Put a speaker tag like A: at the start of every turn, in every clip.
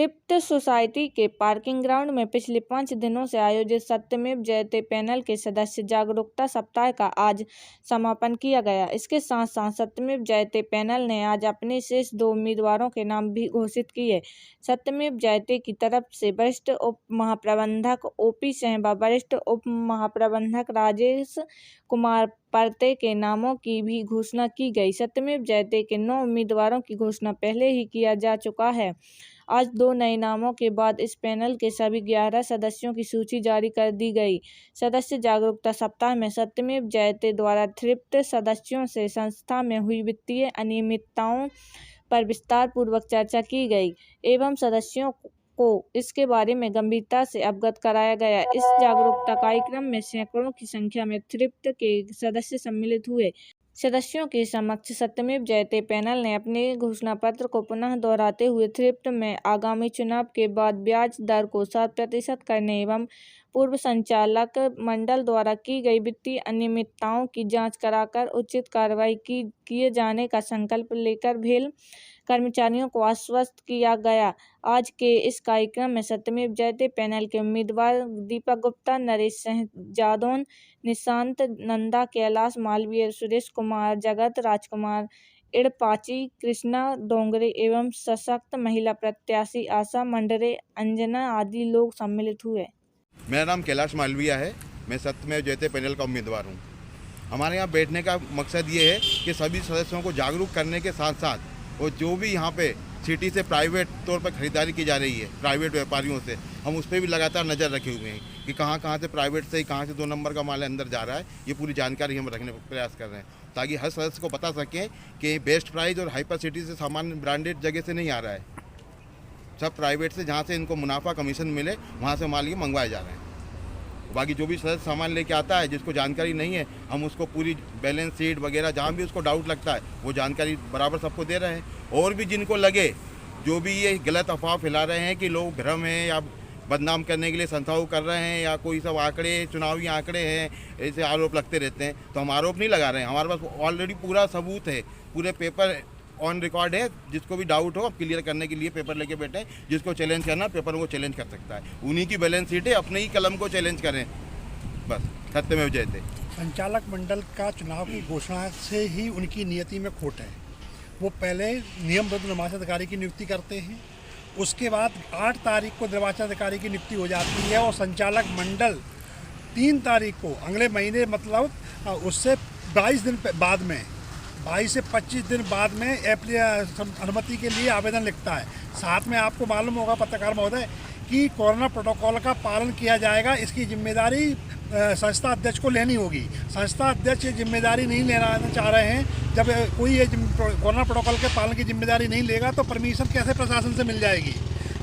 A: Thrift society के parking ground में पिछले 5 दिनों से आयोजित सत्यमेव जयते पैनल के सदस्य जागरूकता सप्ताह का आज समापन किया गया। इसके साथ साथ सत्यमेव जयते पैनल ने आज अपने शेष 2 उम्मीदवारों के नाम भी घोषित किए। सत्यमेव जयते की तरफ से वरिष्ठ उप महाप्रबंधक ओपी सिंह व वरिष्ठ उप महाप्रबंधक राजेश कुमार परते के नामों की भी घोषणा की गई। सत्यमेव जयते के 9 उम्मीदवारों की घोषणा पहले ही किया जा चुका है। आज 2 नए नामों के बाद इस पैनल के सभी 11 सदस्यों की सूची जारी कर दी गई। सदस्य जागरूकता सप्ताह में सत्यमेव जयते द्वारा थ्रिफ्ट सदस्यों से संस्था में हुई वित्तीय अनियमितताओं पर विस्तार पूर्वक चर्चा की गई एवं सदस्यों को इसके बारे में गंभीरता से अवगत कराया गया। इस जागरूकता कार्यक्रम में सैकड़ों की संख्या में थ्रिफ्ट के सदस्य सम्मिलित हुए। सदस्यों के समक्ष सत्यमेव जयते पैनल ने अपने घोषणा पत्र को पुनः दोहराते हुए थ्रिफ्ट में आगामी चुनाव के बाद ब्याज दर को 7% करने एवं पूर्व संचालक मंडल द्वारा की गई वित्तीय अनियमितताओं की जांच कराकर उचित कार्रवाई किए जाने का संकल्प लेकर भेल कर्मचारियों को आश्वस्त किया गया। आज के इस कार्यक्रम में सत्यमेव जयते पैनल के उम्मीदवार दीपक गुप्ता, नरेश सिंह जादौन, निशांत नंदा, कैलाश मालवीय, सुरेश कुमार, जगत राजकुमार, इड़पाची, कृष्णा डोंगरे एवं सशक्त महिला प्रत्याशी आशा मंडरे, अंजना आदि लोग सम्मिलित हुए।
B: मेरा नाम कैलाश मालवीय है। मैं सत्यमेव जयते पैनल का उम्मीदवार हूँ। हमारे यहाँ बैठने का मकसद ये है कि सभी सदस्यों को जागरूक करने के साथ साथ और जो भी यहाँ पे सिटी से प्राइवेट तौर पर खरीदारी की जा रही है प्राइवेट व्यापारियों से, हम उस पर भी लगातार नज़र रखे हुए हैं कि कहाँ से प्राइवेट से कहाँ से 2 नंबर का माल अंदर जा रहा है। ये पूरी जानकारी हम रखने का प्रयास कर रहे हैं ताकि हर सदस्य को बता सकें कि बेस्ट प्राइस और हाइपर सिटी से सामान ब्रांडेड जगह से नहीं आ रहा है। सब प्राइवेट से जहाँ से इनको मुनाफा कमीशन मिले वहाँ से माल ये मंगवाए जा रहे हैं। बाकी जो भी सदस्य सामान लेके आता है जिसको जानकारी नहीं है, हम उसको पूरी बैलेंस शीट वगैरह जहाँ भी उसको डाउट लगता है वो जानकारी बराबर सबको दे रहे हैं। और भी जिनको लगे जो भी ये गलत अफवाह फैला रहे हैं कि लोग भ्रम हैं या बदनाम करने के लिए संस्थाओं कर रहे हैं या कोई सब आंकड़े चुनावी आंकड़े हैं, ऐसे आरोप लगते रहते हैं, तो हम आरोप नहीं लगा रहे हैं। हमारे पास ऑलरेडी पूरा सबूत है, पूरे पेपर ऑन रिकॉर्ड है। जिसको भी डाउट हो अब क्लियर करने के लिए पेपर लेके बैठे हैं। जिसको चैलेंज करना पेपर को चैलेंज कर सकता है। उन्हीं की बैलेंस शीट है, अपने ही कलम को चैलेंज करें। बस सत्यमेव जयते।
C: संचालक मंडल का चुनाव की घोषणा से ही उनकी नियति में खोट है। वो पहले नियमबद्ध निर्वाचन अधिकारी की नियुक्ति करते हैं, उसके बाद 8 तारीख को निर्वाचन अधिकारी की नियुक्ति हो जाती है और संचालक मंडल 3 तारीख को अगले महीने मतलब उससे 22 दिन बाद में 22 से 25 दिन बाद में अनुमति के लिए आवेदन लिखता है। साथ में आपको मालूम होगा पत्रकार महोदय कि कोरोना प्रोटोकॉल का पालन किया जाएगा, इसकी जिम्मेदारी संस्था अध्यक्ष को लेनी होगी। संस्था अध्यक्ष ये जिम्मेदारी नहीं लेना चाह रहे हैं। जब कोई ये कोरोना प्रोटोकॉल के पालन की जिम्मेदारी नहीं लेगा तो परमिशन कैसे प्रशासन से मिल जाएगी।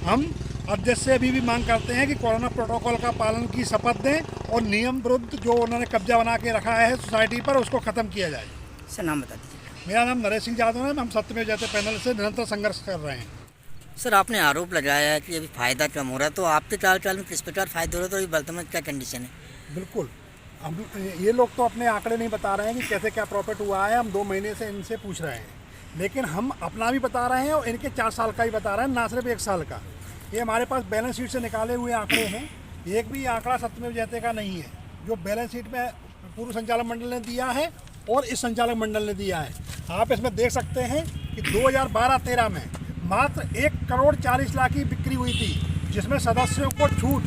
C: हम अध्यक्ष से अभी भी मांग करते हैं कि कोरोना प्रोटोकॉल का पालन की शपथ दें और नियम विरुद्ध जो उन्होंने कब्जा बना के रखा है सोसाइटी पर उसको ख़त्म किया जाए।
D: सर नाम बता दीजिए।
C: मेरा नाम नरेश सिंह जादव है। हम सत्यमेव जयते पैनल से निरंतर संघर्ष कर रहे हैं।
D: सर आपने आरोप लगाया है कि अभी फ़ायदा कम हो रहा है, तो आपके चाल में किस प्रकार फ़ायदा हो रहा है, तो अभी वर्तमान क्या कंडीशन है?
C: बिल्कुल, हम ये लोग तो अपने आंकड़े नहीं बता रहे हैं कि कैसे क्या प्रॉफिट हुआ है। हम 2 महीने से इनसे पूछ रहे हैं, लेकिन हम अपना भी बता रहे हैं और इनके 4 साल का ही बता रहे हैं, ना सिर्फ 1 साल का। ये हमारे पास बैलेंस शीट से निकाले हुए आंकड़े हैं। एक भी आंकड़ा सत्यमेव जयते का नहीं है जो बैलेंस शीट में पूर्व संचालक मंडल ने दिया है और इस संचालक मंडल ने दिया है। आप इसमें देख सकते हैं कि 2012-13 में मात्र 1,40,00,000 की बिक्री हुई थी, जिसमें सदस्यों को छूट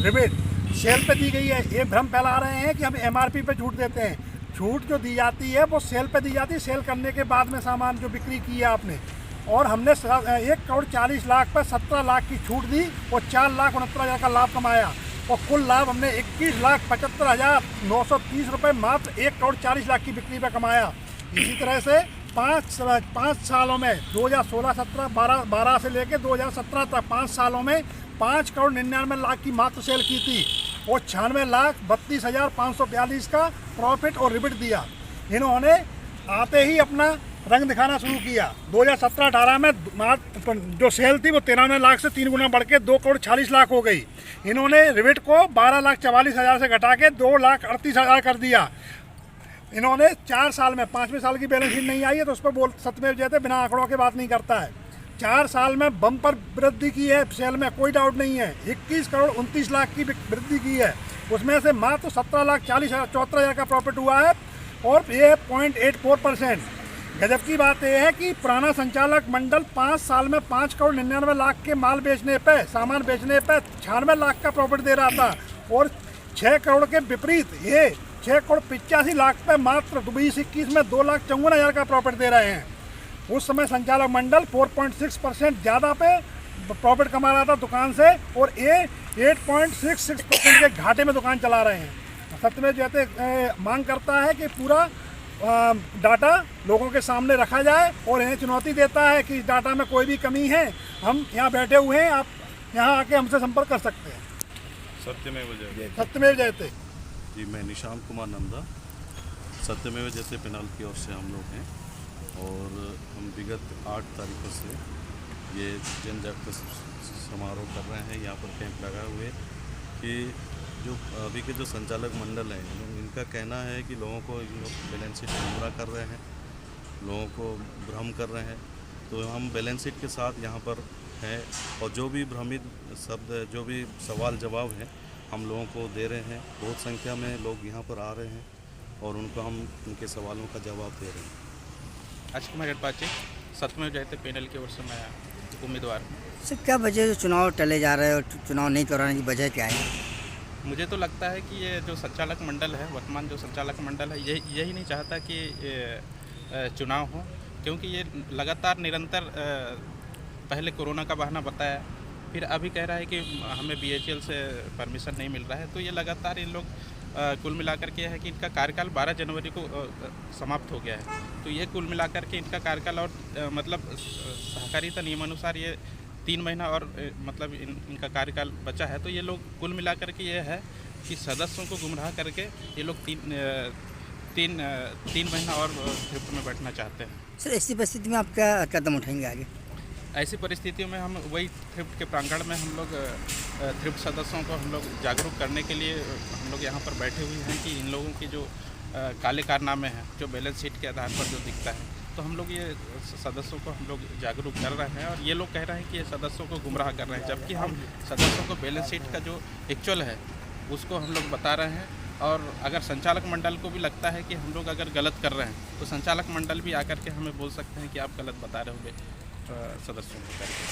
C: रिबेट सेल पे दी गई है। ये भ्रम फैला रहे हैं कि हम MRP पे छूट देते हैं। छूट जो दी जाती है वो सेल पे दी जाती है। सेल करने के बाद में सामान जो बिक्री की है आपने, और हमने 1,40,00,000 पर 17 लाख की छूट दी और 4,69,000 का लाभ कमाया और कुल लाभ हमने 21,75,930 रुपये मात्र 1,40,00,000 की बिक्री पर कमाया। इसी तरह से 5 सालों में 2016-17 12 से लेकर 2017 तक 5 सालों में 5,99,00,000 की मात्र सेल की थी और 96,32,542 का प्रॉफिट और रिबिट दिया। इन्होंने आते ही अपना रंग दिखाना शुरू किया। 2017-18 में जो सेल थी वो 93 लाख से 3 गुना बढ़ के 2,40,00,000 हो गई। इन्होंने रिबिट को 12,44,000 से घटा के 2,38,000 कर दिया। इन्होंने 4 साल में 5वें साल की बैलेंस शीट नहीं आई है तो उस पर सत्यमेव जयते बिना आंकड़ों के बात नहीं करता है। 4 साल में बम्पर वृद्धि की है सेल में, कोई डाउट नहीं है। 21 करोड़ 29 लाख की वृद्धि की है, उसमें से मात्र 17,40,74,000 का प्रॉफिट हुआ है और ये 0.84%। गजब की बात यह है कि पुराना संचालक मंडल 5 साल में 5 करोड़ 99 लाख के माल बेचने पे, सामान बेचने पे 96 लाख का प्रॉफिट दे रहा था और 6 करोड़ के विपरीत ये 6 करोड़ 85 लाख पे मात्र 2021 में 2,54,000 का प्रॉफिट दे रहे हैं। उस समय संचालक मंडल 4.6% ज़्यादा पे प्रॉफिट कमा रहा था दुकान से और ये 8.66% के घाटे में दुकान चला रहे हैं। सत्यमेव जयते मांग करता है कि पूरा डाटा लोगों के सामने रखा जाए और इन्हें चुनौती देता है कि इस डाटा में कोई भी कमी है, हम यहाँ बैठे हुए हैं, आप यहाँ आके हमसे संपर्क कर सकते हैं। सत्यमेव जयते।
E: जी, मैं निशांत कुमार नंदा, सत्यमेव जयते पैनल की ओर से हम लोग हैं और हम विगत 8 तारीखों से ये जन जागरूकता समारोह कर रहे हैं। यहाँ पर कैंप लगाए हुए कि जो अभी के जो संचालक मंडल हैं, इनका कहना है कि लोगों को इन लोग बैलेंस शीट गुमराह कर रहे हैं, लोगों को भ्रम कर रहे हैं। तो हम बैलेंस शीट के साथ यहाँ पर हैं और जो भी भ्रमित शब्द, जो भी सवाल जवाब हैं, हम लोगों को दे रहे हैं। बहुत संख्या में लोग यहाँ पर आ रहे हैं और उनको हम उनके सवालों का जवाब दे रहे हैं।
F: आज कुमार गढ़पाचे, सत्यमेव जयते पैनल की ओर से मैं उम्मीदवार हूँ।
D: सर, क्या वजह जो चुनाव टले जा रहे हैं और चुनाव नहीं कराने की वजह क्या है?
F: मुझे तो लगता है कि ये जो संचालक मंडल है, वर्तमान जो संचालक मंडल है, यही नहीं चाहता कि चुनाव हो, क्योंकि ये लगातार निरंतर पहले कोरोना का बहाना बताया, फिर अभी कह रहा है कि हमें BHEL से परमिशन नहीं मिल रहा है। तो ये लगातार इन लोग कुल मिलाकर के है कि इनका कार्यकाल 12 जनवरी को समाप्त हो गया है। तो ये कुल मिलाकर के इनका कार्यकाल और मतलब सहकारिता नियमानुसार ये 3 महीना और मतलब इनका कार्यकाल बचा है। तो ये लोग कुल मिलाकर के ये है कि सदस्यों को गुमराह करके ये लोग तीन महीना और थ्रिफ्ट में बैठना चाहते हैं।
D: सर, ऐसी परिस्थिति में आप क्या कदम उठाएंगे आगे?
F: ऐसी परिस्थितियों में हम वही थ्रिफ्ट के प्रांगण में हम लोग थ्रिफ्ट सदस्यों को हम लोग जागरूक करने के लिए हम लोग यहाँ पर बैठे हुए हैं कि इन लोगों की जो काले कारनामे हैं, जो बैलेंस शीट के आधार पर जो दिखता है, तो हम लोग ये सदस्यों को हम लोग जागरूक कर रहे हैं और ये लोग कह रहे हैं कि ये सदस्यों को गुमराह कर रहे हैं, जबकि हम सदस्यों को बैलेंस शीट का जो एक्चुअल है उसको हम लोग बता रहे हैं। और अगर संचालक मंडल को भी लगता है कि हम लोग अगर गलत कर रहे हैं तो संचालक मंडल भी आकर के हमें बोल सकते हैं कि आप गलत बता रहे होंगे सदस्यों को करके।